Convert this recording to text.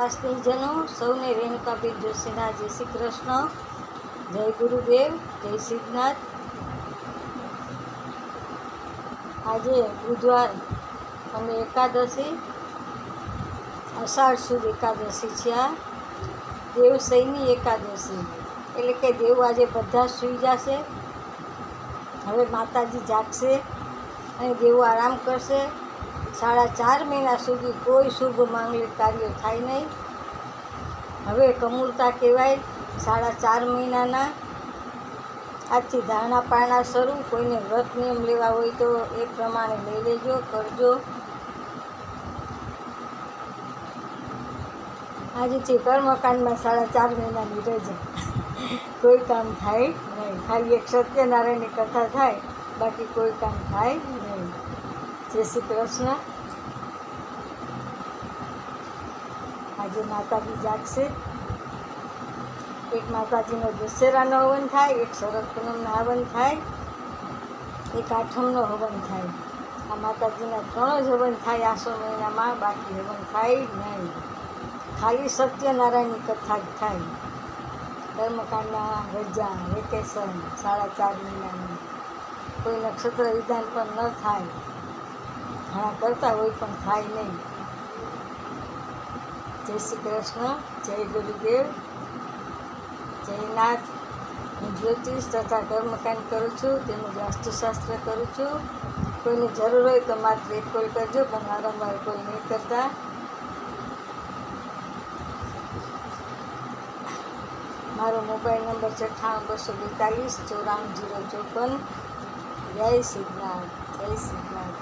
વાસ્તવજનો સૌને રેણુકાબેન જોશીના જય શ્રી કૃષ્ણ, જય ગુરુદેવ, જય સિદ્ધનાથ. આજે બુધવાર અને એકાદશી, અષાઢ સુદ એકાદશી છે. આ દેવસૈની એકાદશી એટલે કે દેવ આજે બધા સૂઈ જશે. હવે માતાજી જાગશે અને દેવો આરામ કરશે. 4.5 મહિના સુધી કોઈ શુભ માંગલિક કાર્ય થાય નહીં. હવે કમૂરતા કહેવાય 4.5 મહિનાના. આજથી ધારણા પારણા શરૂ. કોઈને વ્રત નિયમ લેવા હોય તો એ પ્રમાણે લઈ લેજો, કરજો. આજથી કર્મકાંડમાં 4.5 મહિનાની રજા. કોઈ કામ થાય નહીં. ખાલી એક સત્યનારાયણની કથા થાય, બાકી કોઈ કામ થાય નહીં. જય શ્રી કૃષ્ણ. આજે માતાજી જાગશે. એક માતાજીનો દશેરાનો હવન થાય, એક શરદ પૂનમનો હવન થાય, એક આઠમનો હવન થાય. આ માતાજીના 3 જ હવન થાય આસો મહિનામાં, બાકી હવન થાય નહીં. ખાલી સત્યનારાયણની કથા જ થાય. કર્મકાંડમાં રજા, વેકેશન 4.5 મહિનાની. કોઈ નક્ષત્ર વિધાન પણ ન થાય. ઘણા કરતા હોય પણ થાય નહીં. જય શ્રી કૃષ્ણ, જય ગુરુદેવ, જય નાથ. હું જ્યોતિષ તથા કર્મકાંડ કરું છું, તેમજ વાસ્તુશાસ્ત્ર કરું છું. કોઈને જરૂર હોય તો માત્ર એક કોલ કરજો, પણ વારંવાર કોલ નહીં કરતા. મારો મોબાઈલ નંબર 98 242 94 054. જય સિદ્ધનાથ, જય સિદ્ધનાથ.